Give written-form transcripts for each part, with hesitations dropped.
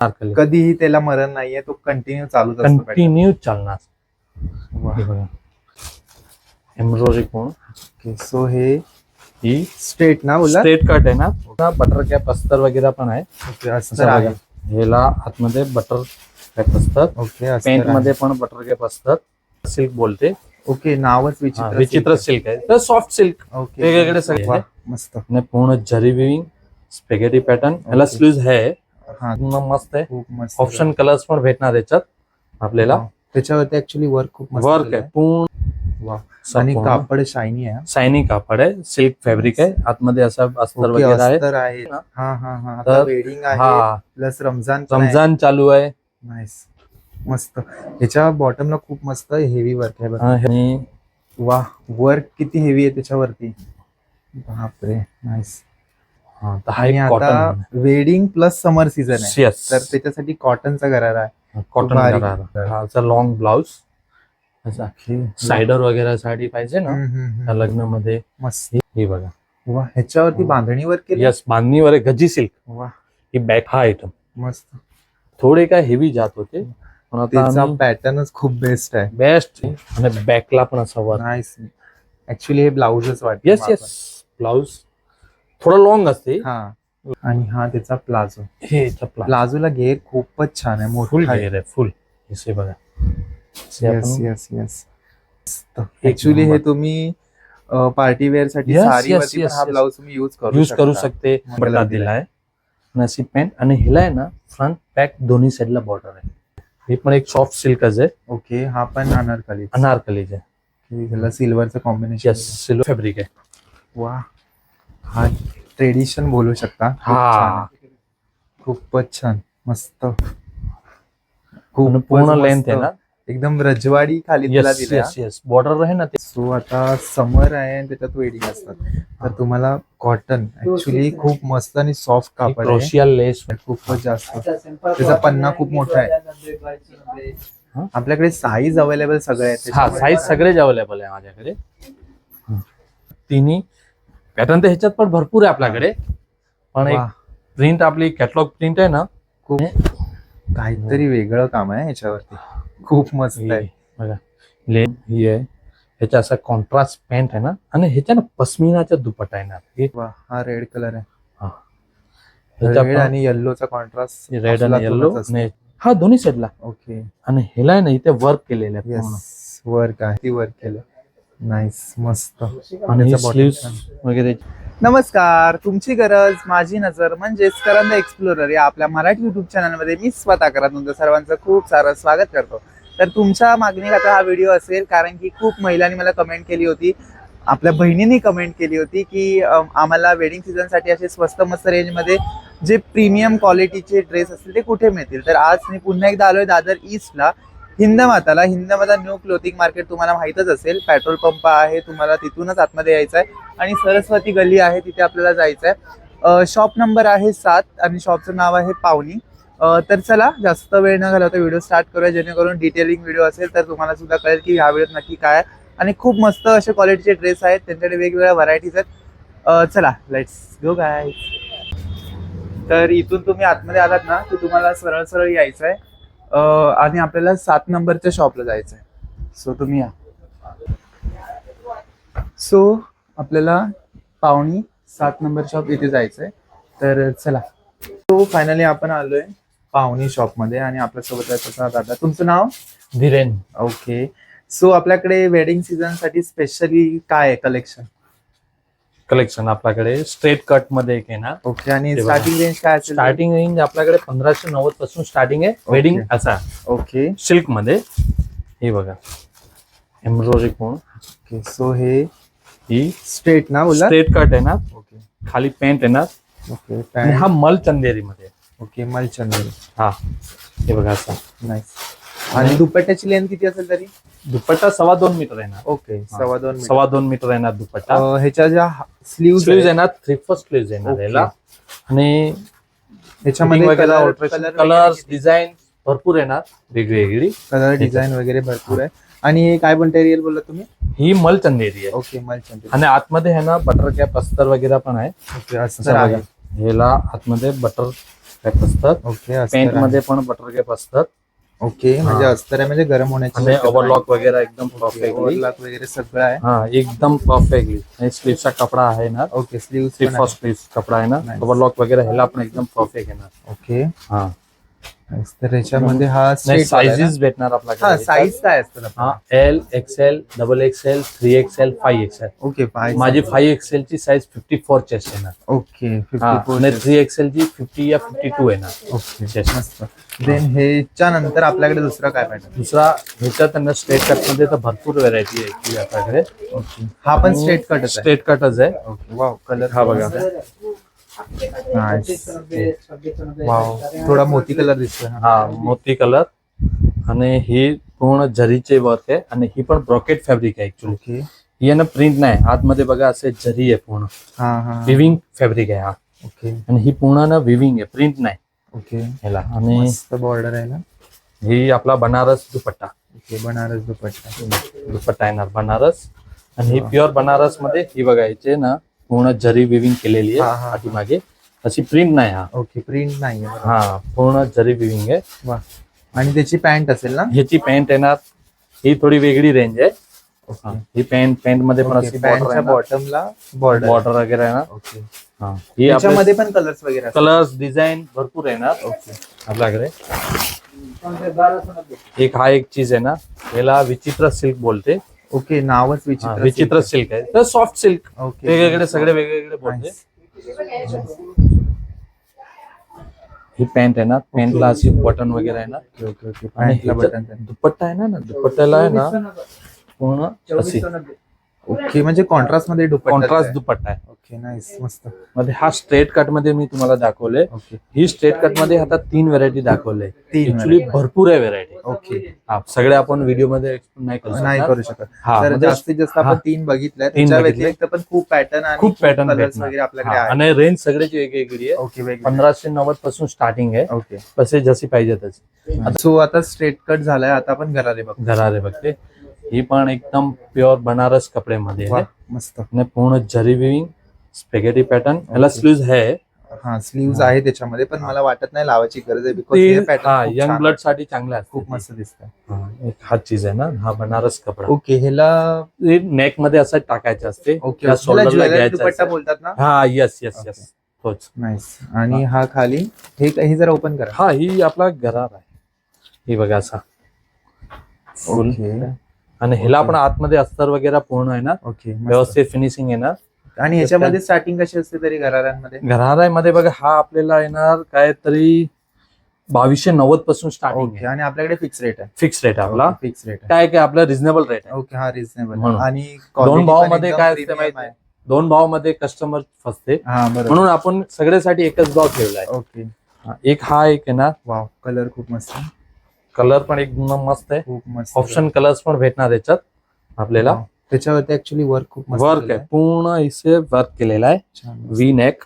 अनारकली कधीही त्याला मरण नाहीये, तो कंटिन्यू चालूच असतो pattern. कंटिन्यू चालणार. वा. हे बघा एम्ब्रॉयडरी कोण ओके, सो हे ही स्ट्रेट ना बोला. स्ट्रेट कट आहे ना, बटर कॅप अस्तर वगैरे पण आहे. ओके, अस्तर आहे. ह्याला आतमध्ये बटर कॅप असतात. ओके, अस्तर पेंट आहे. मध्ये पण बटर कॅप असतात. सिल्क बोलते. ओके, नावच हा, विचित्र. विचित्र सिल्क आहे तर सॉफ्ट सिल्क ओके, वेगवेगळे सगळे वा, आहे. मस्त. आणि पूर्ण जरी विविंग स्पेगेटी पॅटर्न. ह्याला ओके. स्लीव्ह आहे. हा, पूर्ण मस्त आहे. खूप मस्त. ऑप्शन कलर्स पण भेटणार याच्यात आपल्याला. वा, त्याच्यावरती ऍक्च्युली वर्क खूप मस्त वर्क केलंय. आहे पूर्ण. वा, आणि पूर्ण कापड शायनी आहे. शायनिंग कापड आहे. सिल्क फॅब्रिक आहे. आतमध्ये असं अस्तर ओके, वगैरे आहे. अस्तर आहे. ना? हा हा हा, आता तर वेडिंग आहे हा प्लस रमजान पण आहे. रमजान चालू आहे. नाईस, मस्त. ह्याच्या बॉटमला खूप मस्त हेवी वर्क आहे बघा. आणि वा, वर्क किती हेवी आहे त्याच्यावरती. बापरे, नाईस. हा, तर हा आणि एक आता कॉटन वेडिंग प्लस समर सीझन आहे, यस तर त्याच्यासाठी कॉटनचा गरारा आहे. कॉटन भारी. हा लॉंग ब्लाउज असा सायडर वगैरे साठी पाहिजे ना या लग्नामध्ये. मस्त. हे बघा वा, ह्याच्यावरती बांधणी वर्क केली. यस बांधणीवर आहे. गजी सिल्क. वा, ही बॅक हा आयटम मस्त. थोडे काय हेवी जात होते पण त्याचा आता पॅटर्नच खूप बेस्ट आहे. बेस्ट. आणि बॅकला पण असा वर. नाईस. ऍक्च्युली हे ब्लाउजच वाटतं. येस येस ब्लाउज थोडा लॉंग असते. हा, आणि हा त्याचा प्लाझो. हे प्लाझोला घेर खूपच छान आहे, फुल मोठा. घेर आहे फुल. हे बघा येस येस येस. ऍक्च्युली हे तुम्ही पार्टी वेअर साठी Yes, साडी yes, वरती पण yes, हा yes. ब्लाउज तुम्ही युज करू यूज करू शकता. शकते. मला बटा दिलाय. दिलाय आणि अशी पॅन्ट. आणि हिला आहे ना फ्रंट बॅक दोन्ही साईडला बॉर्डर आहे. हे पण एक सॉफ्ट सिल्कच आहे. ओके, हा पण अनारकली. अनारकलीच आहे. ह्याला सिल्वरचं कॉम्बिनेशन. यस सिल्वर फॅब्रिक आहे. वा, हा ट्रेडिशन बोलू शकता. खूप हा. छान आहे. खूपच छान, मस्त. पूर्ण खूपच लेंथ मस्त. आहे ना. एकदम रजवाडी खाली तिला यस दिल्या. यस यस बॉर्डर आहे ना ते. सो आता समर आहे आणि त्याच्यात वेडिंग असतात, तर तुम्हाला कॉटन ऍक्च्युली खूप मस्त आणि सॉफ्ट कापड आहे. क्रोशिया लेस. खूपच जास्त. त्याचा पन्ना खूप मोठा आहे. आपल्याकडे साईज अवेलेबल सगळे आहेत. हा साईज सगळेच अवेलेबल आहे माझ्याकडे. तिन्ही पॅटर्न तर ह्याच्यात पण भरपूर आहे आपल्याकडे. पण एक वा, प्रिंट आपली कॅटलॉग प्रिंट आहे ना. खूप काहीतरी वेगळं काम आहे ह्याच्यावरती. खूप मस्त आहे. बघा लेन ही आहे. ह्याचा असा कॉन्ट्रास्ट पॅन्ट आहे ना. आणि ह्याच्या ना पश्मिनाचा दुपट्टा आहे ना. हे वा, हा रेड कलर आहे. ह्याच्या रेड आणि येल्लोचा कॉन्ट्रास्ट. रेड आणि येल्लो. हा दोन्ही साईडला. ओके, आणि ह्याला आहे ना इथे वर्क केलेलं आहे पूर्ण. येस, वर्क आहे. ती वर्क केलं. नाईस, मस्त. आणि त्याचा स्लीव्स bottom वगैरे. नमस्कार, तुमची गरज माझी नजर म्हणजेच करंद एक्सप्लोरर या आपल्या मराठी युट्यूब चॅनलमध्ये मी स्वतः करत तुमचं सर्वांचं खूप सारं स्वागत करतो. तर तुमच्या मागणीखातर हा व्हिडिओ असेल, कारण की खूप महिलांनी मला कमेंट केली होती, आपल्या बहिणींनी कमेंट केली होती की आम्हाला वेडिंग सीझनसाठी असे स्वस्त मस्त रेंजमध्ये जे प्रीमियम क्वालिटीचे ड्रेस असतील ते कुठे मिळतील. तर आज मी पुन्हा एकदा आलोय दादर ईस्टला हिंदमाताला. हिंदमाता न्यू क्लोथिंग मार्केट तुम्हाला माहीतच असेल. पेट्रोल पंप आहे, तुम्हाला तिथूनच आतमध्ये यायचं आहे आणि सरस्वती गल्ली आहे, तिथे आपल्याला जायचं आहे. शॉप नंबर आहे 7 आणि शॉपचं नाव आहे पावनी. तर चला जास्त वेळ न घालवता व्हिडिओ स्टार्ट करूया, जेणेकरून डिटेलिंग व्हिडिओ असेल तर तुम्हाला सुद्धा कळेल की ह्या व्हिडिओत नक्की काय आहे. आणि खूप मस्त असे क्वालिटीचे ड्रेस आहेत, त्यांच्याकडे वेगवेगळ्या व्हरायटीज आहेत. चला लेट्स गो गाईज. तर इथून तुम्ही आतमध्ये आलात ना की तुम्हाला सरळ सरळ यायचं आहे आणि आपल्याला 7 नंबरच्या शॉपला जायचं आहे. सो तुम्ही या. सो आपल्याला पावणी 7 नंबर शॉप इथे जायचं आहे. तर चला. सो फायनली आपण आलोय पावणी शॉप मध्ये आणि आपल्यासोबत आहे तसा दादा. तुमचं नाव? धीरेन. ओके. सो आपल्याकडे वेडिंग सीझन साठी स्पेशली काय आहे कलेक्शन? कलेक्शन आपल्याकडे स्ट्रेट कट मध्ये एक आहे ना. ओके, आणि ते बघा. स्टार्टिंग रेंज काय असेल? स्टार्टिंग रेंज आपल्याकडे 1590 पासून स्टार्टिंग आहे. वेडिंग असा ओके. सिल्क मध्ये. हे बघा एम्ब्रॉयडरी कोण. ओके, सो हे ही स्ट्रेट ना बोला. स्ट्रेट कट आहे ना. ओके. खाली पॅन्ट आहे ना. ओके, आणि हा मल चंदेरी मध्ये. ओके, मलचंदरी. हा हे बघा असा. नाईस. आणि दुपट्ट्याची लेंथ किती असेल तरी? दुपट्टा 2.25 मीटर आहे ना. ओके, 2.25 2.25 मीटर आहे ना दुपट्टा. ह्याच्या ज्या स्लीव्ज आहे ना 3/4 स्लीव्ज आहे ना त्याला. आणि ह्याच्यामध्ये कलर्स डिझाईन भरपूर आहे ना, वेगवेगळी कलर डिझाईन वगैरे भरपूर आहे. आणि हे काय मटेरियल बोलला तुम्ही? ही मल चंदेरी आहे. ओके, मलचंदरी. आणि आतमध्ये आहे ना बटर कॅप अस्तर वगैरे पण आहे. ओके, अस्तर आहे. ह्याला आतमध्ये बटर कॅप असतात. ओके पेंट मध्ये पण बटर कॅप असतात. ओके म्हणजे हा. अस्तर आहे म्हणजे गरम होण्याची आणि शक्यता ओव्हरलॉक वगैरे एकदम नाही. परफेक्टली. ओव्हरलॉक वगैरे सगळं आहे. हा एकदम परफेक्टली. आणि स्लीव्हचा कपडा आहे ना, ओके स्लीव्स थ्री पण फोर आहे. स्लीव्स कपडा आहे ना, Nice. ओव्हरलॉक वगैरे ह्याला पण एकदम परफेक्ट येणार. ओके हा तर याच्यामध्ये हा नाही straight वाला आहे ना? साईजेस भेटणार हा आपल्याकडे. साईज काय असतं हा आपल्याला? L XL double XL 3XL 5XL. Okay माझी 5XL ची साईज 54 चेस्ट येणार. ओके हा 54 आणि 3XL ची 50 या 52 येणार ओके चेस्ट. मस्त. देन ह्याच्या नंतर आपल्याकडे दुसरा काय पॅटर्न? दुसरा ह्याच्यात स्ट्रेट कट मध्ये तर भरपूर व्हरायटी आहे actually आपल्याकडे. ओके हा पण स्ट्रेट कटच आहे. स्ट्रेट कटच आहे. ओके वाव कलर हा बघा. वाव थोडा मोती कलर दिसतोय. हा मोती कलर. आणि ही पूर्ण जरीचे वर्क आहे आणि ही पण ब्रॉकेट फॅब्रिक आहे ऍक्च्युली. ओके ही आहे ना प्रिंट नाही, आतमध्ये बघा असे जरी आहे पूर्ण. हा हा विविंग फॅब्रिक आहे हा. ओके आणि ही पूर्ण ना विविंग आहे, प्रिंट नाही ओके ह्याला. आणि मस्त बॉर्डर आहे ना. ही आपला बनारस दुपट्टा. ओके बनारस दुपट्टा. दुपट्टा येणार बनारस. आणि ही वा. प्युअर बनारस मध्ये ही बघायचे ना पूर्ण जरी विविंग केलेली हा, आहे हा. पाठीमागे. अशी प्रिंट नाही हा. ओके प्रिंट नाहीये. हा पूर्ण जरी विविंग आहे. वा आणि त्याची पॅन्ट असेल ना. ह्याची पॅन्ट येणार. ही थोडी वेगळी रेंज आहे. हा, ही पॅन्ट मध्ये पण अशी पॅन्टच्या बॉटमला बॉर्डर. बॉर्डर वगैरे आहे ना. ओके हा ही त्याच्यामध्ये पण कलर्स वगैरे असतात. कलर्स डिझाईन भरपूर येणार ओके आपल्याकडे. एक हा एक चीज आहे ना, याला विचित्र सिल्क बोलते. ओके नावच हा, विचित्र. विचित्र सिल्क आहे तर सॉफ्ट सिल्क. ओके वेगवेगळे सगळे वेगवेगळे बोलते. Nice. ही पॅन्ट आहे ना, पॅन्टला अशी बटन वगैरे आहे ना. ओके ओके आणि पॅन्टला ह्याच्यात बटन. दुपट्टा आहे ना, दुपट्ट्याला आहे ना पूर्ण अशी ओके म्हणजे कॉन्ट्रास्ट मध्ये दुपट्टा कॉन्ट्रास्ट आहे. दुपट्टा आहे. ओके नाईस मस्त. मध्ये हा स्ट्रेट कट मध्ये मी तुम्हाला दाखवले. ओके ही स्ट्रेट कट मध्ये आता 3 व्हरायटी दाखवले. तीन ऍक्च्युली भरपूर आहे व्हरायटी. ओके सगळे आपण व्हिडिओ मध्ये explain नाही करू नाही शकत. करू शकत. हा, तर म्हणजे जास्तीत जास्त हा. आपण 3 बघितल्या. तीन त्याच्या बघितले. व्यतिरिक्त पण खूप पॅटर्न आणि खूप पॅटर्न कलर्स वगैरे आपल्याकडे आहेत. आणि रेंज सगळ्याची वेगवेगळी आहे. ओके वेगळे. 1590 पासून स्टार्टिंग आहे. ओके कसे जशी पाहिजे तशी. सो आता स्ट्रेट कट झालाय. आता आपण गरारे बघ. घरारे बघते. ही पण एकदम प्युअर बनारस कपड्यामध्ये आहे. मस्त. आणि पूर्ण जरी विविंग स्पेगेटी पॅटर्न. याला स्लीव्ज आहे. हा स्लीव्स हा. आहे त्याच्यामध्ये पण मला वाटत नाही लावायची गरज आहे. ती बिकॉज हा यंग ब्लड साठी चांगला आहे. खूप मस्त दिसत. एक हा चीज आहे ना, हा बनारस कपडा. ओके ह्याला नेक मध्ये असं टाकायचं असते. ओके त्या shoulder ला ज्वेलरी घ्यायचं दुपट्टा असते. बोलतात ना. हा येस येस Okay. येस तोच. नाईस. आणि हा खाली हे जरा ओपन करा. हा ही आपला घरार आहे. ही बघा असा फुल. ओके आणि ह्याला Okay. पण आतमध्ये अस्तर वगैरे पूर्ण आहे ना, ओके मस्त. व्यवस्थित फिनिशिंग येणार. आणि ह्याच्यामध्ये स्टार्टिंग कशी असते तरी गराऱ्यांमध्ये? घरारामध्ये बघा हा आपल्याला येणार काय तरी 2290 पासून स्टार्टिंग ओके आहे. आणि आपल्याकडे फिक्स रेट आहे. फिक्स रेट आपला. फिक्स रेट आहे. काय काय आपला रिझनेबल रेट आहे. ओके हा रिझनेबल. म्हणून. आणि दोन quality भाव पण मध्ये एकदम काय असते premium माहिती आहे. आहे? 2 भाव मध्ये कस्टमर फसते. हा बरोबर. म्हणून आपण सगळ्यासाठी एकच भाव ठेवलाय. ओके एक हा एक आहे ना, वाव कलर खूप मस्त आहे. कलर पण एकदम मस्त आहे. खूप मस्त ऑप्शन कलर्स पण भेटणार याच्यात आपल्याला. वाव. त्याच्यावरती ऍक्च्युली वर्क खूप मस्त वर्क केलंय. आहे पूर्ण इसे वर्क केलेला आहे. छान. व्ही नेक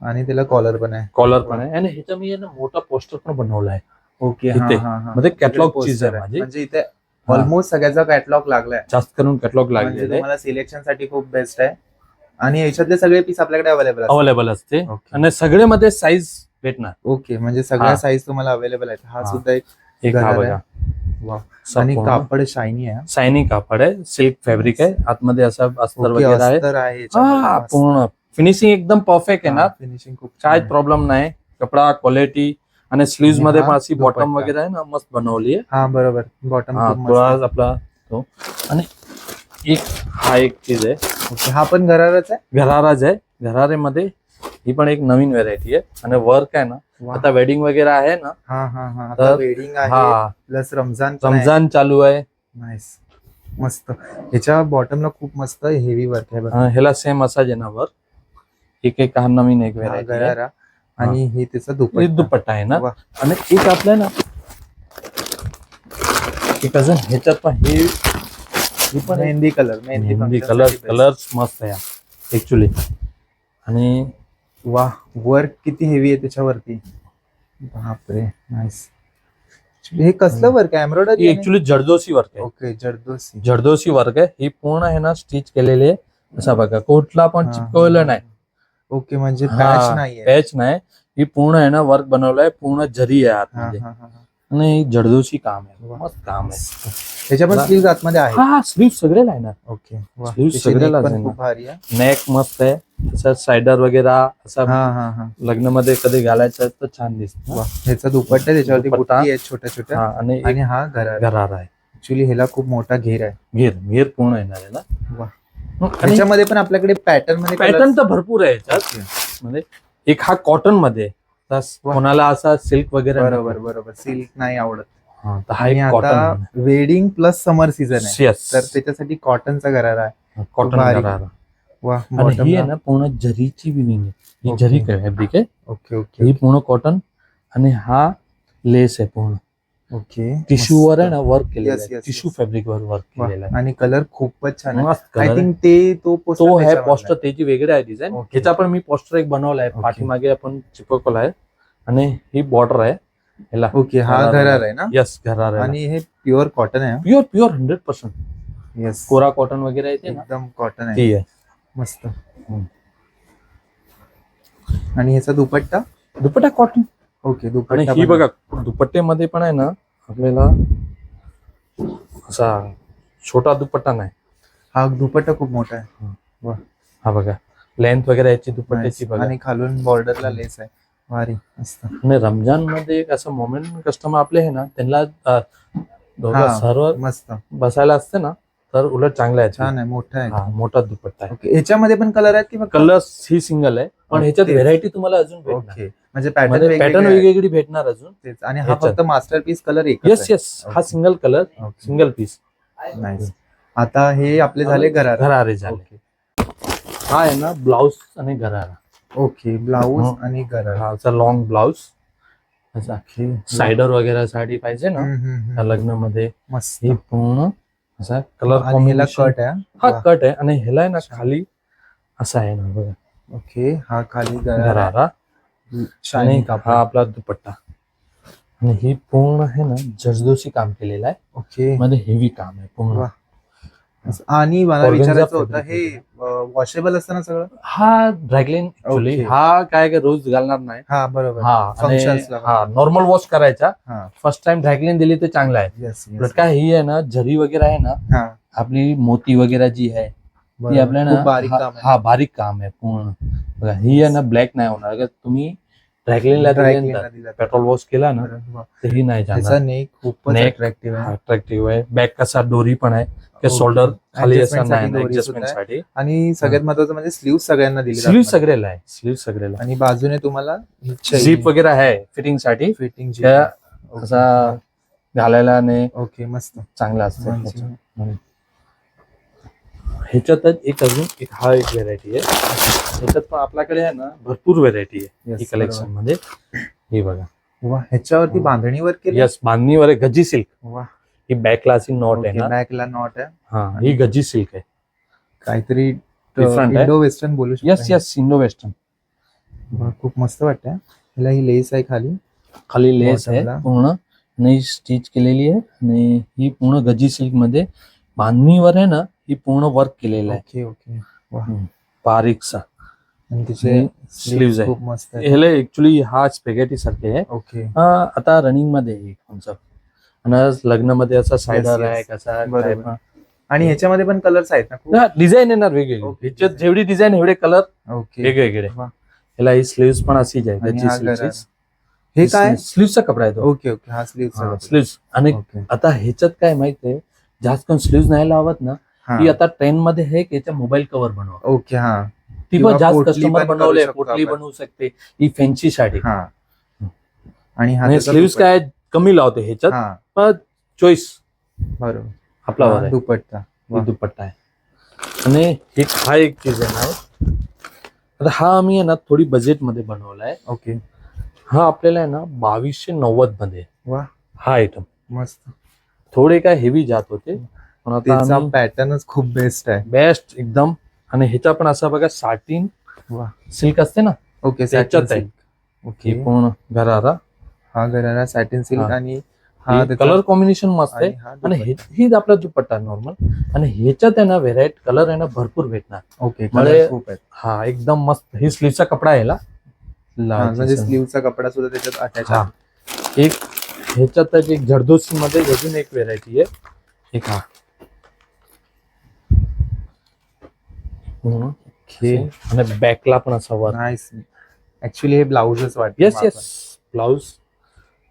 आणि त्याला कॉलर पण आहे. कॉलर पण आहे. आणि ह्याचा मी आहे ना मोठा पोस्टर पण बनवला आहे. ओके इथे. मध्ये कॅटलॉग चीज आहे माझी. म्हणजे इथे ऑलमोस्ट सगळ्याचा कॅटलॉग लागलाय. जास्त करून कॅटलॉग म्हणजे लागलेले तुम्हाला सिलेक्शन साठी खूप बेस्ट आहे. आणि याच्यातले सगळे पीस आपल्याकडे अवेलेबल आहे. अवेलेबल असते. ओके. आणि सगळे मध्ये साईज भेटणार. ओके म्हणजे सगळ्या हा. साईज तुम्हाला अवेलेबल आहेत. हा हा. सुद्धा एक एक हा घरार बघा. वाव. आणि कापड शायनी आहे. शायनिंग कापड आहे. सिल्क फॅब्रिक आहे. आतमध्ये असं अस्तर ओके, वगैरे आहे. अस्तर आहे याच्यामध्ये. हा मस्त. पूर्ण फिनिशिंग एकदम परफेक्ट येणार. फिनिशिंग खूप काय छान आहे. प्रॉब्लेम नाही. कपडा क्वालिटी आणि स्लीव्ह आणि मध्ये हा पण अशी बॉटम दुपट्टा. वगैरे आहे ना, मस्त बनवली आहे. हा बरोबर बॉटम हा खूप तो मस्त आज आहे. आपला तो. आणि एक हा एक चीज आहे. ओके, हा पण घरारच आहे. घराराज आहे. घरारेमध्ये ही पण एक नवीन व्हेरायटी आहे. आणि वर्क आहे ना, वा. आता वेडिंग वगैरे आहे ना, हा हा हा आता तर- वेडिंग आहे हा प्लस रमजान पण आहे. रमजान चालू आहे. नाईस मस्त. ह्याच्या बॉटमला खूप मस्त हेवी वर्क आहे बघा. ह्याला सेम असाच आहे ना वर्क. एक एक हा नवीन एक हा व्हेरायटी आहे. गरारा आणि हे त्याचा हे दुपट्टा. दुपट्टा आहे ना. वा. आणि एक आपल्या ना एक अजून ह्याच्यात पण ही पण आहे. मेहंदी कलर हिंदी कलर्स मस्त आहे ऍक्च्युली. आणि वा वर्क किती हेवी आहे त्याच्यावरती. बापरे नाईस. हे कसलं वर्क आहे? ही एम्ब्रॉयडरी? ऍक्च्युली जर्दोसी वर्क आहे. ओके जरदोसी. जर्दोसी वर्क आहे. ही पूर्ण आहे ना स्टिच केलेली आहे. असा बघा कुठला पण हा, चिपकवलं हा. नाही. ओके म्हणजे पॅच नाहीये. पॅच नाही. ही पूर्ण आहे ना वर्क बनवलंय, पूर्ण जरी आहे हा आतमध्ये हा हा आणि जरदोशी काम आहे, वा. मस्त काम आहे. त्याच्या पण वा. स्लीव्ह आतमध्ये आहे. हा स्लीव्ह सगळे लायणार, ओके Sleeves सगळ्याला पण आहे खूप ना. भारी आहे. नेक मस्त आहे, तसं सायडर वगैरे असं हा हा हा लग्नामध्ये कधी घालायचं तर छान दिसतं. वा. ह्याचा दुपट्टा त्याच्यावरती दुपट्टा. बुट्टी आहे छोट्या छोट्या हा आणि आणि एक हा घरारा. गरारा आहे, ऍक्च्युली ह्याला खूप मोठा घेर आहे. घेर घेर पूर्ण येणार आहे ना. वा. आणि ह्याच्यामध्ये पण आपल्याकडे पॅटर्न मध्ये पॅटर्न तर भरपूर आहे याच्यात. म्हणजे एक हा कॉटन मध्ये, तर वा. कोणाला असा सिल्क वगैरे बरोबर बरोबर सिल्क नाही आवडत. हा, तर हा आणि एक आता कॉटन वेडिंग प्लस समर सीझन आहे, यस तर त्याच्यासाठी कॉटनचा घरारा आहे. कॉटन भारी. गरारा. वा. आणि ही bottom आहे ला. ना पूर्ण जरीची विविंग आहे, ही ओके. जरी फॅब्रिक आहे, ओके ओके ही पूर्ण कॉटन आणि हा लेस आहे पूर्ण ओके टिश्यू वर आहे ना वर्क Yes, केलेलं yes, आहे, yes. टिश्यू फॅब्रिक वर वर्क वा. केलेलं आहे. आणि कलर खूपच छान आहे. मस्त आय color आहे. थिंक ते तो poster तो आहे त्याच्यामधला पोस्टर त्याची वेगळी आहे डिझाईन. ओके. ह्याचा पण मी पोस्टर एक बनवलाय, ओके. पाठीमागे आपण चिपकवला आहे आणि ही बॉर्डर आहे ह्याला. ओके हा घरारा आहे ना. यस घरारा आहे, आणि हे प्युअर कॉटन आहे. प्युअर प्युअर 100% येस कोरा कॉटन वगैरे आहे ते ना, एकदम कॉटन आहे. ती आहे. मस्त. आणि ह्याचा दुपट्टा. दुपट्टा कॉटन. ओके आणि दुपट्टा ही पण बघा दुपट्ट्यामध्ये पण आहे ना आपल्याला असा छोटा दुपट्टा नाही, हा दुपट्टा खूप मोठा आहे. हा बघा लेंथ वगैरे याची दुपट्ट्याची Nice. बघा. आणि खालून बॉर्डरला लेस आहे. भारी मस्त. आणि रमजान मध्ये एक असं मोमेंट कस्टमर आपले आहे ना त्यांना दोघं हा. सर्व मस्त बसायला असते ना, तर उलट चांगलं आहे ते. छान आहे मोठा आहे. हा मोठा दुपट्टा आहे. ओके ह्याच्यामध्ये पण कलर आहेत की फक्त? कलर्स ही सिंगल आहे, पण ओके. ह्याच्यात व्हेरायटी तुम्हाला अजून भेटणार. ओके म्हणजे पॅटर्न पॅटर्न वेगवेगळी भेटणार अजून. तेच. आणि हा ह्याच्यात. फक्त मास्टरपीस कलर एकच येस येस हा okay. Single colour okay. Single piece nice. आता हे आपले झाले घरारा. गरारे झाले. ओके. हा आहे ना ब्लाउज आणि गरारा. ओके ब्लाऊज हं. आणि घरारा. हा असा लॉंग ब्लाउज असा ओके. सायडर वगैरे साडी पाहिजे ना त्या लग्नामध्ये, मस्त. ही पूर्ण असा कलर आणि ह्याला कट आहे. हा वा. कट आहे आणि ह्याला आहे ना खाली असा आहे ना बघा ओके हा खाली घरारा गरारा आणि शायनिंग हा कापड. आपला दुपट्टा. आणि ही पूर्ण आहे ना जसदोशी काम केलेलं आहे, ओके. मध्ये हेवी काम आहे पूर्ण. वा. आणि मला Organza विचारायचं होतं fabric हे वॉशेबल असतं ना सगळं? हा ड्रॅगलिन ऍक्च्युली ओके. हा काय काय रोज घालणार नाही. हा बरोबर. हा आणि Functions ला हा नॉर्मल वॉश करायचा. हा फर्स्ट टाइम ड्रॅगलिन दिली तर चांगला आहे. येस उलट काय ही आहे ना जरी वगैरे आहे ना, हा आपली मोती वगैरे जी आहे ती बरोबर. आपल्या खूप ना बारीक काम आहे. हा बारीक काम आहे पूर्ण. बघा ही आहे ना ब्लॅक नाही होणार, अगर तुम्ही ड्रॅगलिनला Dry-cleanला दिला तर. पेट्रोल वॉश केला ना बरोबर. वा. तर ही नाही त्याचा जाणार. नेक खूपच Neck. अट्रॅक्टिव्ह आहे. अट्रॅक्टिव्ह आहे. बॅक कसा डोरी पण आहे, ओके. शोल्डर खाली असं Adjustment साठी नाही दोरी ऍडजस्टमेंट सुद्धा आहे. साठी. आणि सगळ्यात महत्वाचं म्हणजे स्लीव सगळ्यांना दिली स्लीव सगळेला आहे, स्लीव सगळेला. आणि बाजूने तुम्हाला झीप वगैरे आहे फिटिंग साठी, फिटिंग त्या असा घालायला आणि ओके मस्त. चांगला असतं. म्हणजे ह्याच्यातच एक अजून एक हा एक व्हेरायटी आहे. ह्याच्यात पण आपल्याकडे आहे ना भरपूर व्हेरायटी आहे Yes, ही कलेक्शन मध्ये. हे बघा वा ह्याच्यावरती बांधणीवर केली. यस बांधणीवर आहे, गज्जी सिल्क. वा ही बॅकला अशी नॉट आहे ना, बॅकला नॉट आहे. हा ही गज्जी सिल्क आहे. काहीतरी Different आहे. इंडो वेस्टर्न बोलू शकतो. Yes yes Indo western. वा, खूप मस्त वाटतंय. ह्याला ही लेस आहे खाली. खाली लेस आहे Bottom ला. पूर्ण आणि स्टिच केलेली आहे आणि ही पूर्ण गज्जी सिल्क मध्ये बांधणीवर आहे ना ही पूर्ण वर्क केलेलं आहे ओके ओके. वा बारीकसा. आणि तिचे आणि sleeves sleeves आहे. खूप मस्त आहे. ह्याला ऍक्च्युली हा स्पेगेटी सारखे आहे. ओके आता रनिंग मध्ये आहे कॉन्सेप्ट. आणि आज लग्नामध्ये असा सायडर yes. आहे कसा बरोबर. आणि ह्याच्यामध्ये पण कलर्स आहेत ना खूप. डिझाईन येणार वेगवेगळे. Okay. ह्याच्यात जेवढी डिझाईन एवढे कलर ओके वेगवेगळे. वा. ह्याला ही स्लीव्स पण अशीच आहे आणि गज्जी हा सिल्कची. गरारा. हे काय? स्लीव्सचा कपडा आहे तो. ओके ओके हा स्लीव स्लीव्स. आणि ओके आता ह्याच्यात काय माहितीये, जास्त कोण स्लीव्स नाही लावत ना, हा. ती आता ट्रेंड मध्ये आहे की याच्या मोबाईल कव्हर बनवा. ओके हा ती किंवा पण जास्त पोटली कस्टमर पण करू बनवले, शकतो पोटली आपण. बनवू शकते ही फॅन्सी साठी. हा आणि हा आणि त्याचा स्लीव्स दुपट्टा. काय कमी लावते ह्याच्यात, हा पण चॉईस बरोबर. आपल्यावर हा, आहे. दुपट्टा. ही दुपट्टा आहे. आणि हा एक डिझाईन आहे. आता हा आम्ही आहे ना थोडी बजेट मध्ये बनवलाय. ओके हा आपल्याला आहे ना 2290 मध्ये वा हा आयटम. मस्त. थोडे काय हेवी जात होते पण आता त्याचा आम्ही पॅटर्नच खूप बेस्ट आहे. बेस्ट एकदम. आणि ह्याचा पण असा बघा साटिन वा सिल्क असते ना, ओके त्याच्यात सॅटिन आहे. सिल्क. ओके ही पूर्ण गरारा. हा घरारा सॅटिन सिल्क हा. आणि हा त्याचा- कलर कॉम्बिनेशन मस्त आहे. आणि हा आणि दुपट्टा. हीच आपला दुपट्टा नॉर्मल. आणि ह्याच्यात आहे ना व्हेरायटी कलर आहे ना भरपूर भेटणार. ओके म्हणजे- कलर खूप आहेत. हा एकदम मस्त. ही स्लीवचा कपडा आहे ह्याला. म्हणजे स्लीवचा कपडा सुद्धा त्याच्यात अटॅच हा आहे. एक ह्याच्यातच एक जरदोसी मध्ये अजून एक व्हेरायटी आहे. एक हा हे आणि बॅकला पण असा वर. नाईस. ऍक्च्युली हे ब्लाउजच वाटतं. येस येस ब्लाउज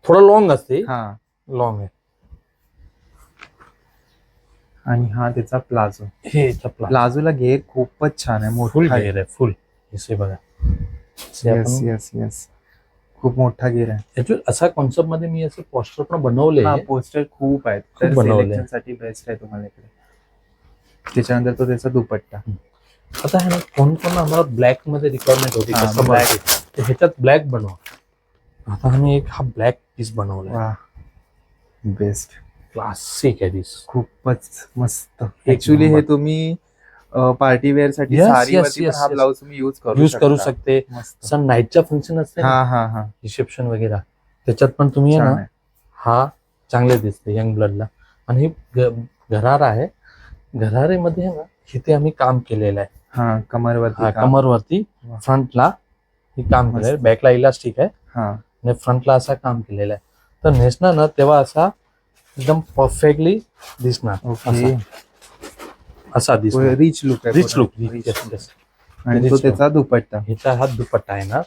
थोडा लॉंग असते. हा लॉंग आहे. आणि हा त्याचा प्लाझो. हे याचा प्लाझोला घेर खूपच छान आहे. फुल मोठा घेर आहे. फुल हे बघा. येस येस येस खूप मोठा घेर आहे. ऍक्च्युअली असा कॉन्सेप्ट मध्ये मी असे पोस्टर पण बनवले. पोस्टर खूप आहेत. खूप तर बनवले. सिलेक्शन साठी बेस्ट आहे तुम्हाला इकडे. त्याच्यानंतर तो त्याचा दुपट्टा. आता है ना कोण कोण आम्हाला ब्लॅक मध्ये रिक्वायरमेंट होती हा, कस्टमर black. ह्याच्यात ब्लॅक बनवा. आता आम्ही एक हा ब्लॅक पीस बनवला. वा बेस्ट. क्लासिक आहे पीस. खूपच मस्त. ऍक्च्युली हे तुम्ही पार्टी वेअर साठी Yes, साडी yes, वरती yes, पण हा yes. ब्लाउज तुम्ही युज करू शकते. मस्त. सण नाईटच्या फंक्शन असते ना, हा हा हा रिसेप्शन वगैरे त्याच्यात पण तुम्ही आहे छान ना आहे. हा चांगले दिसते यंग ब्लडला. आणि हे घरारा आहे. घरारेमध्ये आहे ना इथे आम्ही काम केलेलं आहे. हा कमरवरती काम. कमरवरती वा. फ्रंटला हे काम केलेलं आहे. मस्त. बॅकला इलास्टिक आहे हा आणि फ्रंटला असा काम केलेलं आहे. तर नेसणार ना तेव्हा असा एकदम परफेक्टली दिसणार. ओके. असा दिसणार. रिच लुक आहे. Rich look. आणि तो त्याचा दुपट्टा. ह्याचा हा दुपट्टा आहे ना.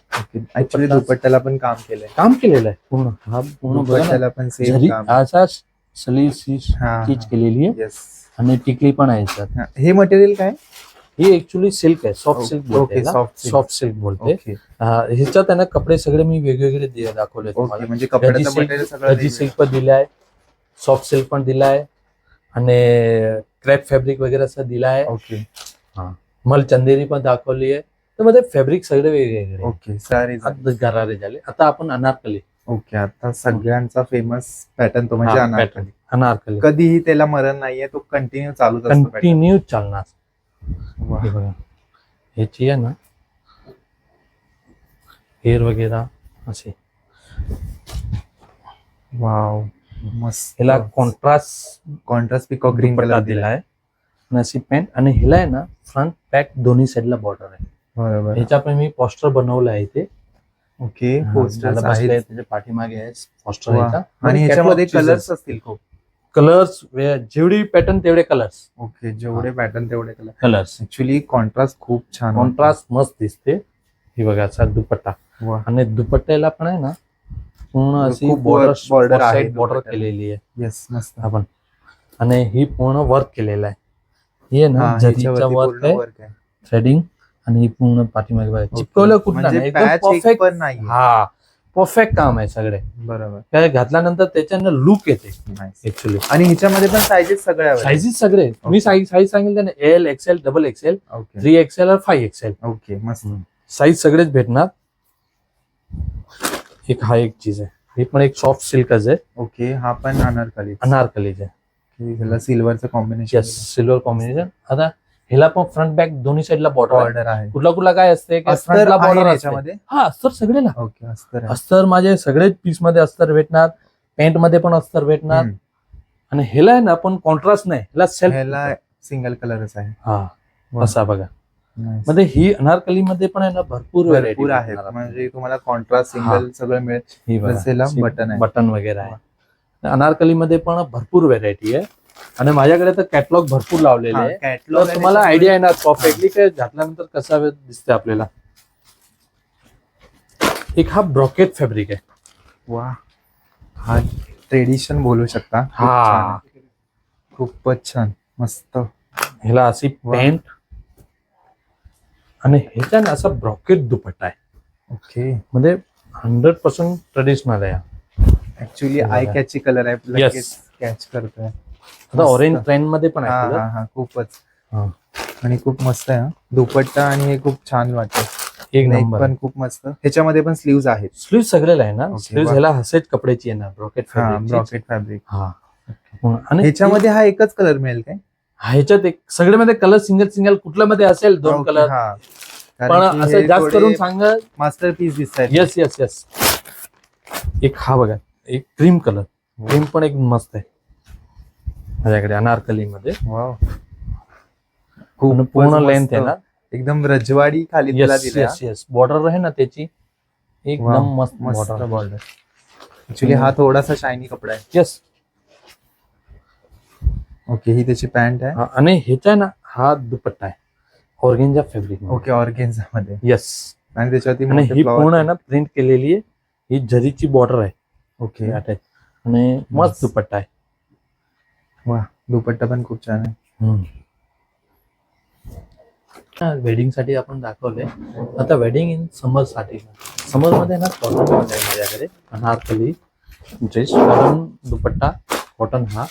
ऍक्च्युली दुपट्ट्याला पण काम केलंय. काम केलेलं आहे पूर्ण. हा पूर्ण बघा ना. दुपट्ट्याला पण सेम जरी काम. असा सली स्टिच हा केलेली आहे. येस. आणि टिकली पण आहे याच्यात. हे मटेरियल काय? ही ऍक्च्युली सिल्क आहे. सॉफ्ट ओके, सिल्क बोलते. soft silk. सॉफ्ट सिल्क बोलते. ओके. ह्याच्यात आहे ना कपडे सगळे मी वेगवेगळे दाखवले ओके तुम्हाला. म्हणजे कपड्याचं मटेरियल सगळं रजी सिल्क पण दिलाय. सॉफ्ट सिल्क पण दिलाय. आणि क्रॅप फॅब्रिक वगैरे असं दिलाय. ओके मल चंदेरी पण दाखवली आहे. तर मध्ये फॅब्रिक सगळे वेगवेगळे. ओके सारी. आता गरारे झाले. आता आपण अनारकली. ओके. आता सगळ्यांचा फेमस पॅटर्न तो म्हणजे अनारकली. अनारकली कधीही त्याला मरण नाहीये. तो कंटिन्यू चालूच असतो pattern. कंटिन्यू चालणार. वा. हे बघा ह्याची आहे ना हेअर वगैरे असे. वाव मस्त. ह्याला कॉन्ट्रास्ट पिकॉक ग्रीन दुपट्टा कलर दिलाय आणि अशी पॅन्ट. आणि ह्याला आहे ना फ्रंट बॅक दोन्ही साईडला बॉर्डर आहे. बरोबर. ह्याच्या पण मी पोस्टर बनवलं आहे ते. ओके. पोस्टर्स बसले आहेत. त्याच्या पाठीमागे आहे पोस्टर. वा. आणि ह्याच्यामध्ये कलर्स असतील खूप. कलर्स जेवढी पॅटर्न तेवढे कलर्स. ओके. जेवढे पॅटर्न तेवढे कलर. कलर्स ऍक्च्युली कॉन्ट्रास्ट खूप छान. कॉन्ट्रास्ट मस्त दिसते. ही बघा असा दुपट्टा. वा. आणि दुपट्ट्याला पण आहे ना पूर्ण अशी खूप बॉर्डर आहे बॉर्डर दुपट्ट्याला. केलेली आहे येस मस्त. आपण. आणि ही पूर्ण वर्क केलेलं आहे. ही आहे ना जरीचा वर्क आहे. वर्क आहे. थ्रेडिंग. आणि ही पूर्ण पाठीमागे बघा चिपकवलं कुठलं म्हणजे नाही. एकदम patch एक परफेक्ट. पण नाही. हा परफेक्ट काम आहे सगळे. बरोबर. काय घातल्यानंतर त्याच्यानं लुक येते Nice. ऍक्च्युली. आणि ह्याच्यामध्ये पण साईजेस सगळ्या available. साईजेस सगळे मी साईज सांगितलं ना L XL double XL okay 3XL और 5XL ओके मस्त. साईज सगळेच भेटणार. एक हा एक चीज आहे. हे पण एक सॉफ्ट सिल्कच आहे. ओके. हा पण अनारकली. अनारकलीच आहे. ह्याला सिल्वरचं कॉम्बिनेशन. Yes silver combination. आता ह्याला पण फ्रंट बॅक दोन्ही साईडला बॉर्डर ऑर्डर आहे. कुठला काय असते अस्तर फ्रंटला आहे बॉर्डर याच्यामध्ये. हा अस्तर सगळे ना. ओके अस्तर आहे. अस्तर माझे सगळेच पीस मध्ये अस्तर भेटणार. पॅन्ट मध्ये पण अस्तर भेटणार. हम्म. आणि ह्याला आहे ना पण कॉन्ट्रास्ट नाही. ह्याला ह्याला सेल्फ. सिंगल कलरच आहे. हा वा. असा बघा. Nice. मध्ये ही अनारकली मध्ये पण आहे ना भरपूर भरपूर आहे. म्हणजे तुम्हाला कॉन्ट्रास्ट सिंगल सगळं मिळेल. ही Plus ह्याला बटन आहे. बटन वगैरे आहे. अनारकली मध्ये पण भरपूर व्हेरायटी आहे. आणि माझ्याकडे तर कॅटलॉग भरपूर लावलेले आहे. कॅटलॉग तर तुम्हाला आयडिया येणार परफेक्टली काय घातल्यानंतर कसा दिसते आपल्याला. एक हा ब्रॉकेट फॅब्रिक आहे. वा. हा ट्रेडिशन बोलू शकता. खूप हा. छान आहे. खूपच छान मस्त. ह्याला अशी पॅन्ट. आणि ह्याच्या ना असा ब्रॉकेट दुपट्टा आहे. ओके. म्हणजे 100% ट्रेडिशनल आहे. ऍक्च्युली आय कॅची कलर आहे. Yes. लगेच कॅच करतोय. आता ऑरेंज ट्रेंड मध्ये पण हा आहे हा हा खूपच. हा. आणि खूप मस्त आहे हा. दुपट्टा आणि हे खूप छान वाटतं. एक नेक नंबर. पण खूप मस्त. ह्याच्यामध्ये पण स्लीव्ज आहेत. स्लीव सगळेला आहे ना. Okay, स्लीव वा. ह्याला हसेच कपड्याची आहे ना ब्रॉकेट हा फॅब्रिक. ब्रॉकेट फॅब्रिक. हा. आणि ह्याच्यामध्ये हा एकच कलर मिळेल काय? ह्याच्यात एक सगळे मध्ये कलर सिंगल कुठल्या मध्ये असेल 2 Okay, कलर. हा. पण असं जास्त करून सांगा. मास्टर पीस दिसत आहेत. Yes yes yes. एक हा बघा एक क्रीम कलर. क्रीम पण एक मस्त आहे माझ्याकडे अनारकली मध्ये. वाव. पूर्ण मस्त. लेंथ आहे ना. एकदम रजवाडी खाली तुला येस दिल्या. येस येस बॉर्डर आहे ना त्याची एकदम मस्त मस्त बॉर्डर. बॉर्डर. ऍक्च्युली हा थोडासा शायनी कपडा आहे. यस. ओके, ही त्याची पॅन्ट आहे. आणि ह्याचा आहे ना हा दुपट्टा आहे ऑर्गेन्झा फॅब्रिक. ओके, ऑर्गेन्झा मध्ये. यस. आणि त्याच्यावरती आणि मोठे ही flower पूर्ण आहे ना प्रिंट केलेली आहे. ही जरीची बॉर्डर आहे. ओके. attach. आणि मस्त दुपट्टा आहे. वा, दुपट्टा पण खूप छान आहे. वेडिंग साठी आपण दाखवलंय. आता वेडिंग इन समर साठी, समर मध्ये ना कॉटन मध्ये आहे माझ्याकडे अनारकली ड्रेस, कॉटन दुपट्टा, कॉटन हा.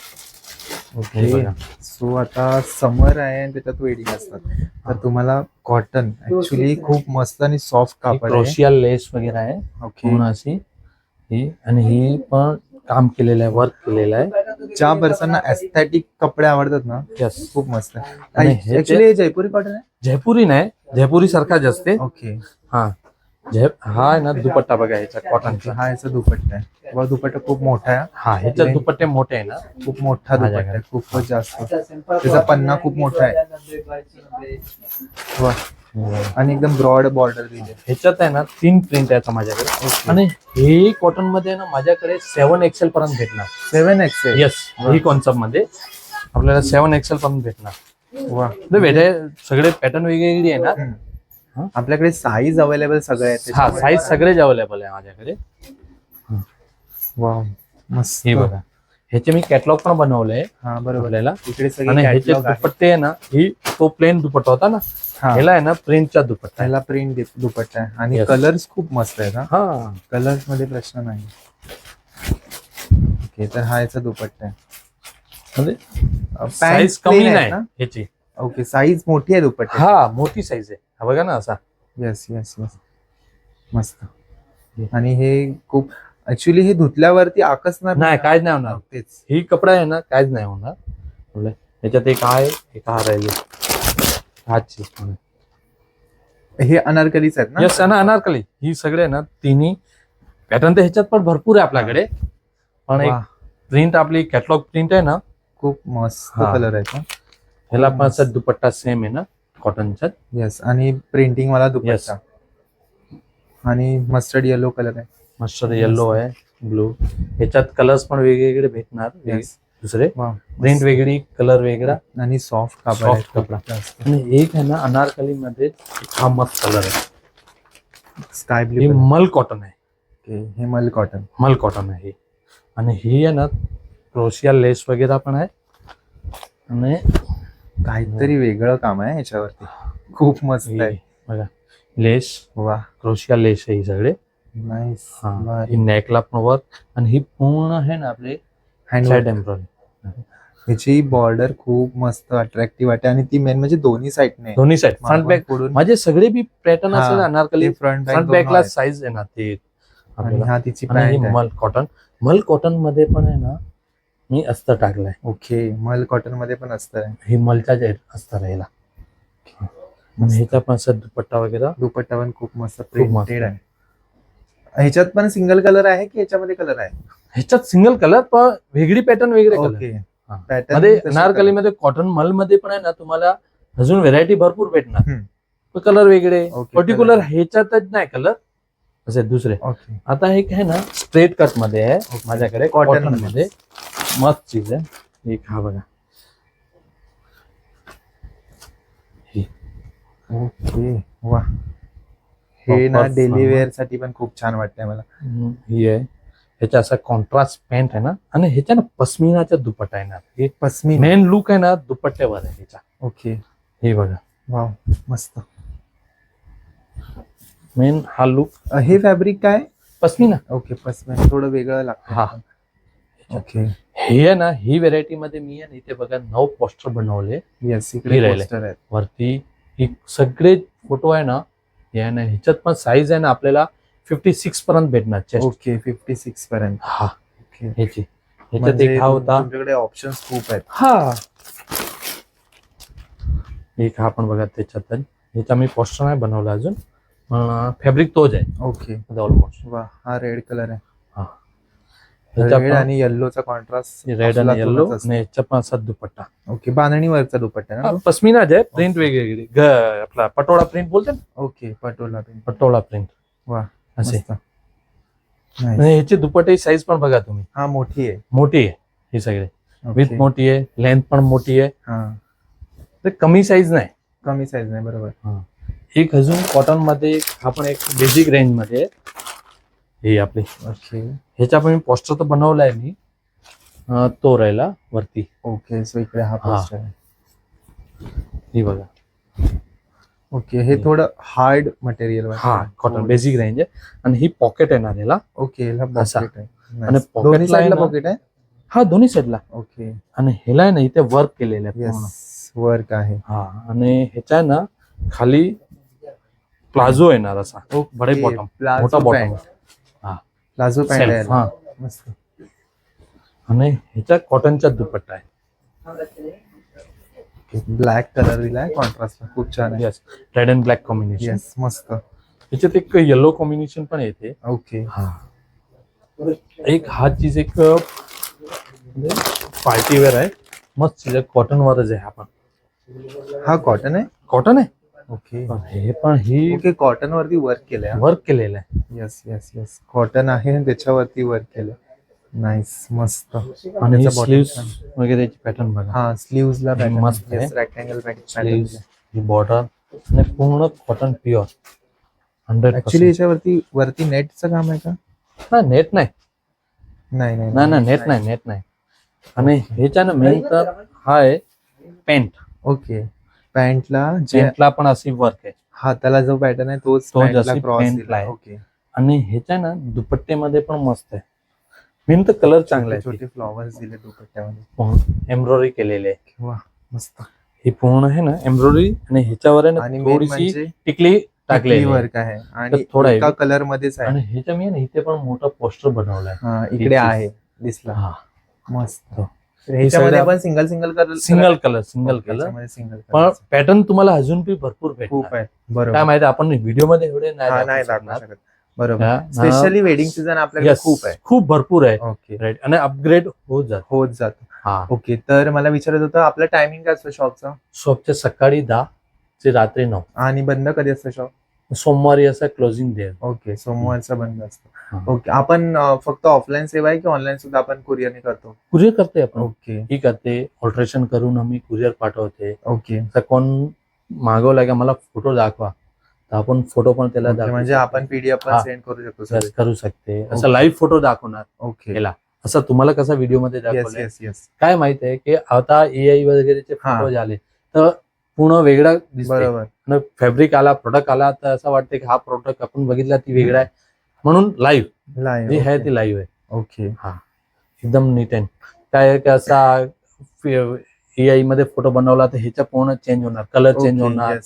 ओके, सो आता समर आहे आणि त्याच्यात वेडिंग असतात, तर तुम्हाला कॉटन ऍक्च्युली खूप मस्त आणि सॉफ्ट कापड आहे. क्रोशिया लेस वगैरे आहे ओके. पूर्ण अशी ही. आणि ही पण काम केलेलं आहे, वर्क केलेलं आहे. ज्या पर्सनना एस्थेटिक कपडे आवडतात ना, यस. खूप मस्त आहे. आणि हे ऍक्च्युली हे जयपुरी कॉटन आहे. जयपुरी नाही, जयपुरी सारखाच असते. ओके. हा हा आहे ना दुपट्टा बघा ह्याचा कॉटनचा. हा याचा दुपट्टा आहे. वा, दुपट्टा खूप मोठा आहे. हा ह्याचे दुपट्टे मोठे आहे ना. खूप मोठा दुपट्टा आहे, खूपच जास्त. त्याचा पन्ना खूप मोठा आहे. वा, आणि एकदम ब्रॉड बॉर्डर दिली. ह्याच्यात आहे ना 3 प्रिंट आहेत माझ्याकडे. आणि हे कॉटन मध्ये आहे ना माझ्याकडे 7 XL पर्यंत भेटणार. 7XL. येस. ही कॉन्सेप्ट मध्ये आपल्याला 7 XL पर्यंत भेटणार. वा, सगळे पॅटर्न वेगवेगळे आहे ना. आपल्याकडे साईज अवेलेबल सगळे आहेत. हा साईज सगळेच अवेलेबल आहे माझ्याकडे. वा, मस्त. हे बघा ह्याचे मी कॅटलॉग पण बनवलंय. हा, बरोबर. आपल्याला इकडे आणि सगळे ह्याचे कॅटलॉग आहे. दुपट्टे आहे ना, ही तो प्लेन दुपट्टा होता ना, हा, ह्याला आहे ना प्रिंटचा दुपट्टा आहे. त्याला प्रिंट दुपट्टा आहे. आणि Yes. कलर्स खूप मस्त आहेत. हा, हा कलर्स मध्ये प्रश्न नाही. ओके, तर हा याचा दुपट्टा आहे. म्हणजे पॅन्ट साईज कमी plain आहे नाही ना? ह्याची. ओके, साईज मोठी आहे दुपट्टा. हा मोठी साईज आहे. हा बघा ना असा. येस येस येस, मस्त. आणि हे खूप ऍक्च्युली हे धुतल्यावरती आकसणार नाही, काहीच नाही होणार. तेच. ही कपडा आहे ना काहीच नाही होणार. बोलले, ह्याच्यात एक आहे, एक हा राहिले. हाची हे अनारकलीच आहेत ना. यस ना, अनारकली. ही सगळे ना तिन्ही पॅटर्न तर ह्याच्यात पण भरपूर आहे आपल्याकडे. पण एक वा, प्रिंट आपली कॅटलॉग प्रिंट आहे ना, खूप मस्त हा. कलर आहे. ह्याला पण असं दुपट्टा सेम आहे ना कॉटनचा. येस, आणि प्रिंटिंग वाला दुपट्टा. आणि मस्टर्ड येलो कलर आहे. मस्टर्ड येलो आहे, ब्लू. ह्याच्यात कलर्स पण वेगवेगळे भेटणार. Yes. दुसरे वा, प्रिंट वेगळी, कलर वेगळा. आणि सॉफ्ट कापड Soft आहे. कपडा. जास्त. आणि एक आहे ना अनारकली मध्ये हा मस्त कलर आहे. स्काय ही ब्ल्यू. मल कॉटन आहे. हे मल कॉटन. मल कॉटन आहे. आणि ही आहे ना क्रोशिया लेस वगैरे पण आहे. आणि काहीतरी वेगळं काम आहे याच्यावरती. खूप मस्त आहे. ही बघा लेस, वा, क्रोशिया लेस आहे ही सगळे. नाईस. हा, ही नेकला पण वर्क. आणि ही पूर्ण आहे ना आपले साइड एम्ब्रॉयडरी. ह्याची बॉर्डर खूप मस्त अट्रॅक्टिव्ह वाटते. आणि ती मेन म्हणजे दोन्ही साईडने दोन्ही साइड फ्रंट बॅक. पुढून माझे सगळे बी पॅटर्न असेल अनारकली फ्रंट फ्रंट बॅकला साईज आहे ना ते आणि आपल्याला. हा तिची आणि ही पॅन्ट आहे. मल कॉटन. मल कॉटन मध्ये पण आहे ना मी अस्तर टाकलाय. ओके, मल कॉटन मध्ये पण असतं. ही मलच्या अस्तर राहिला. आणि ह्याचा पण असं दुपट्टा वगैरे दुपट्टा पण खूप मस्त मस्त. प्रिंटेड आहे. ह्याच्यात पण सिंगल कलर आहे की ह्याच्यामध्ये कलर आहे? ह्याच्यात सिंगल कलर पण वेगळी पॅटर्न वेगळे कलर. ओके, हा. पॅटर्न मध्ये अनारकली मध्ये कॉटन मल मध्ये पण आहे ना तुम्हाला अजून व्हेरायटी भरपूर भेटणार. कलर वेगळे Okay, पर्टिक्युलर color. ह्याच्यातच नाही कलर असे दुसरे. ओके. आता एक आहे ना स्ट्रेट कट मध्ये आहे Okay. माझ्याकडे Cotton कॉटन मध्ये. मस्त चीज आहे. एक हा बघा. ओके, वा, हे ना Proper डेली formal. वेअर साठी पण खूप छान वाटतंय मला. ही आहे. ह्याचा असा कॉन्ट्रास्ट पॅन्ट आहे ना. आणि ह्याच्या ना पश्मिनाचा दुपट्टा आहे ना. हे पश्मीना. मेन लुक आहे ना दुपट्ट्यावर आहे ह्याचा. ओके, हे बघा वाव, मस्त. मेन हा लुक हे फॅब्रिक काय? पश्मिना. ओके, पश्मीना थोडं वेगळं लागतं. हा. ओके, हे आहे ना ही व्हेरायटी मध्ये मी आहे ना इथे बघा 9 पोस्टर बनवले येस, हे इकडे राहिले. पोस्टर आहेत. वरती. ही सगळे फोटो आहे ना हे आहे ना ह्याच्यात पण साईज आहे ना आपल्याला 56 पर्यंत भेटणार चेस्ट. ओके, 56 पर्यंत. हा ओके, ह्याची ह्याच्यात म्हणजे एक हा होता. तुमच्याकडे ऑप्शन्स खूप आहेत. हा एक हा पण बघा त्याच्यात. ह्याचा मी पोस्टर नाही बनवला अजून. फॅब्रिक तोच आहे ओके, ऑलमोस्ट. वा, हा रेड कलर आहे. हा ह्याचा रेड पण आणि येल्लोचा कॉन्ट्रास्ट. रेड आणि येल्लो. आणि ह्याचा पण असा दुपट्टा. ओके, बांधणीवरचा दुपट्टा ना? पश्मिनाच आहे. प्रिंट वेगवेगळी आपला पटोळा प्रिंट बोलते ना. Okay, patola print. Patola print. वा, असे. मस्त. Nice. आणि ह्याची दुपट्टी साईज पण बघा तुम्ही, हा मोठी आहे. मोठी आहे ही सगळे. Okay. विथ मोठी आहे, लेंथ पण मोठी आहे, हा तर कमी साईज नाही. कमी साईज नाही, बरोबर. एक अजून कॉटन मध्ये आपण एक बेसिक रेंज मध्ये आहे. ही आपली ओके ह्याच्या पण पोस्टर तर बनवलाय मी, तो राहिला वरती. ओके. सो इकडे हा पोस्टर आहे. ही बघा. ओके. हे थोडं हार्ड मटेरियल. हा कॉटन बेसिक रेंज आहे. आणि ही पॉकेट येणार ह्याला. ओके. असा. पॉकेट आहे. आणि Nice. दोन्ही pocket ला आहे साईडला ना- पॉकेट आहे. हा दोन्ही साईडला. ओके. आणि ह्याला आहे ना इथे वर्क केलेलं आहे पूर्ण. येस, वर्क आहे. हा आणि ह्याच्या आहे ना खाली प्लाझो येणार असा. बडे बॉटम, मोठा बॉटम. हा प्लाझो पॅन्ट आहे. हा. मस्त. आणि ह्याच्या कॉटनचा दुपट्टा आहे. ब्लॅक कलर दिलाय कॉन्ट्रास्ट, खूप छान आहे. Yes, red and black combination. Yes, मस्त. ह्याच्यात एक येलो कॉम्बिनेशन पण येते. ओके. हा एक हा चीज एक पार्टी वेअर आहे, मस्त चीज आहे. कॉटन वरच आहे. आपण हा कॉटन आहे. कॉटन आहे. ओके. पण हे पण ही ओके, कॉटन वरती वर्क केलंय. वर्क केलेलं आहे. येस येस येस, कॉटन आहे आणि त्याच्यावरती वर्क केलंय. नाईस, मस्त. आणि त्याचा bottom स्लीव्स छान. वगैरे पॅटर्न बघा. हा स्लीव्स ला पॅटर्न मस्त आहे. Rectangle pattern. स्लीव्स, ही बॉर्डर आणि पूर्ण कॉटन प्युअर 100%. ऍक्च्युली याच्यावरती वरती नेटचं काम आहे का? हा नेट नाही. नाही नाही नाही नाही नेट नाही, नेट नाही. आणि ह्याच्या ना मेन तर हा आहे पेंट. ओके. पॅन्टला जे पेंटला पण अशी वर्क आहे. हाताला जो पॅटर्न आहे तोच तो पॅन्टला जशी क्रॉस पॅन्टला आहे. ओके. आणि ह्याच्या ना दुपट्टेमध्ये पण मस्त आहे. मेन तर कलर चांगला आहे. छोटे फ्लॉवर्स दिले दुपट्ट्यामध्ये. एम्ब्रॉयडरी केलेले आहे. वा, मस्त. ही पूर्ण आहे ना एम्ब्रॉयडरी. आणि ह्याच्यावर आहे आणि ना main थोडीशी म्हणजे टिकली टाकलेली आहे. वर्क आहे आणि थोडा एका heavy. कलर मध्येच आहे. आणि ह्याच्या मी ना इथे पण मोठा पोस्टर बनवलाय. हा, इकडे आहे, दिसला. हा मस्त. हो. ह्याच्यामध्ये side पण single single colour. Single colour. Single पण पॅटर्न तुम्हाला अजून बी भरपूर खूप भेटणार. आहे. बरोबर. काय माहिती आपण व्हिडिओ मध्ये एवढे हा, नाही नाही दाखवू दाखवणार. शकत. बरोबर. हा, स्पेशली वेडिंग सीझन आपल्याकडे Yes, खूप आहे. खूप भरपूर आहे. ओके. राईट. आणि अपग्रेड होत जात. होत जात. हा ओके. तर मला विचारत होतं आपलं टायमिंग काय असतं शॉपचं शॉपच्या सकाळी 10 ते रात्री 9. आणि बंद कधी असतं शॉप? सोमवारी असं क्लोजिंग डे. ओके, सोमवारचं बंद असतं. हा. ओके. आपण फक्त ऑफलाईन सेवा आहे की ऑनलाईन सुद्धा आपण कुरिअरने करतो? कुरिअर करते आपण. ओके. ही करते, ऑल्ट्रेशन करून आम्ही कुरिअर पाठवते. ओके. तर कोण मागवला का मला फोटो दाखवा, तर आपण फोटो पण त्याला ओके, दाखवू म्हणजे शकतो. आपण पीडीएफ पण हा. सेंड करू शकतो Yes, सगळे. करू शकते. असं Okay. लाईव्ह फोटो दाखवणार ओके. केला. असं तुम्हाला कसा व्हिडिओ मध्ये येस दाखवलंय. Yes yes. काय माहित आहे की आता एआय वगैरेचे हा. फोटो झाले तर पूर्ण वेगळा दिसते. बरोबर. फॅब्रिक आला, प्रोडक्ट आला तर असं वाटतं की हा प्रोडक्ट आपण बघितला ती वेगळा आहे. म्हणून लाईव्ह जी आहे ती लाईव्ह आहे. ओके. एकदम नीट अँड. काय आहे की असा एआय मध्ये फोटो बनवला तर ह्याच्या पूर्ण चेंज होणार, कलर चेंज होणार,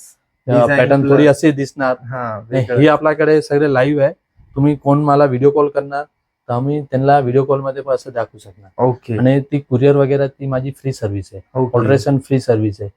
Design पॅटर्न plus- थोडी अशी दिसणार. हा, नाही, वेगळं. ही आपल्याकडे सगळे लाईव्ह आहे. तुम्ही कोण मला व्हिडिओ कॉल करणार तर आम्ही त्यांना व्हिडिओ कॉल मध्ये पण असं दाखवू शकणार. ओके. आणि ती कुरिअर वगैरे ती माझी फ्री सर्व्हिस आहे. ओके. ऑल्ट्रेशन फ्री सर्व्हिस आहे.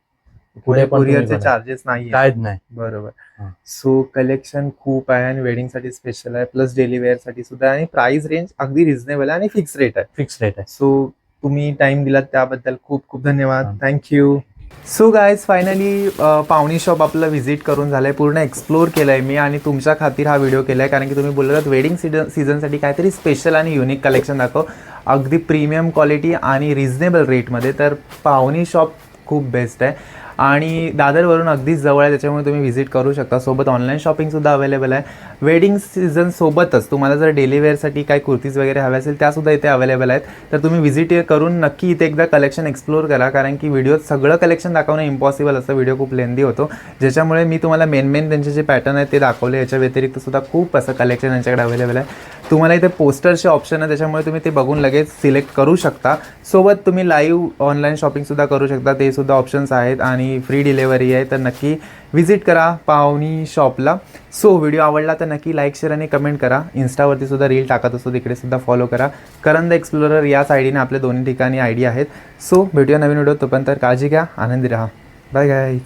पुढे पण कुरिअरचे तुम्ही बघा. चार्जेस नाही काहीच नाही. बरोबर. हा. सो कलेक्शन खूप आहे आणि वेडिंग साठी स्पेशल आहे, प्लस डेली वेअर साठी सुद्धा, आणि प्राइस रेंज अगदी रिझनेबल आहे आणि फिक्स रेट आहे. फिक्स रेट आहे. सो तुम्ही टाइम दिलात त्याबद्दल खूप खूप धन्यवाद. हा. थँक्यू. सो गायज, फायनली पावनी शॉप आपलं व्हिजिट करून झालंय, पूर्ण एक्सप्लोर केलंय मी आणि तुमच्या खातीर हा व्हिडिओ केलाय, कारण की तुम्ही बोललात वेडिंग सीझनसाठी काहीतरी स्पेशल आणि युनिक कलेक्शन दाखव, अगदी प्रीमियम क्वालिटी आणि रिझनेबल रेटमध्ये. तर पावनी शॉप खूप बेस्ट आहे आणि दादरवरून अगदीच जवळ आहे, त्याच्यामुळे तुम्ही व्हिजिट करू शकता. सोबत ऑनलाईन शॉपिंगसुद्धा अवेलेबल आहे. वेडिंग सीझन सोबतच तुम्हाला जर डेली वेअरसाठी काही कुर्तीज वगैरे हव्या असेल त्यासुद्धा इथे अवेलेबल आहेत. तर तुम्ही व्हिजिट करून नक्की इथे एकदा कलेक्शन एक्सप्लोर करा, कारण की व्हिडिओत सगळं कलेक्शन दाखवणं इम्पॉसिबल असतं, व्हिडिओ खूप लेंदी होतो. ज्याच्यामुळे मी तुम्हाला मेन त्यांचे जे पॅटर्न आहेत ते दाखवले. याच्या व्यतिरिक्त सुद्धा खूप असं कलेक्शन यांच्याकडे अवेलेबल आहे. तुम्हाला इथे पोस्टरचे ऑप्शन आहे, त्याच्यामुळे तुम्ही ते बघून लगेच सिलेक्ट करू शकता. सोबत तुम्ही लाईव्ह ऑनलाईन शॉपिंगसुद्धा करू शकता, ते सुद्धा ऑप्शन्स आहेत आणि फ्री डिलेवरी आहे. तर नक्की व्हिजिट करा पावनी शॉपला. सो व्हिडिओ आवडला तर नक्की लाईक, शेअर आणि कमेंट करा. इन्स्टावरती सुद्धा रील टाकत असतो, तिकडे सुद्धा फॉलो करा. करंद एक्सप्लोरर याच आयडीने आपल्या दोन्ही ठिकाणी आयडी आहेत. सो भेटूया नवीन व्हिडिओ. तोपर्यंत काळजी घ्या, आनंदी राहा. Bye guys.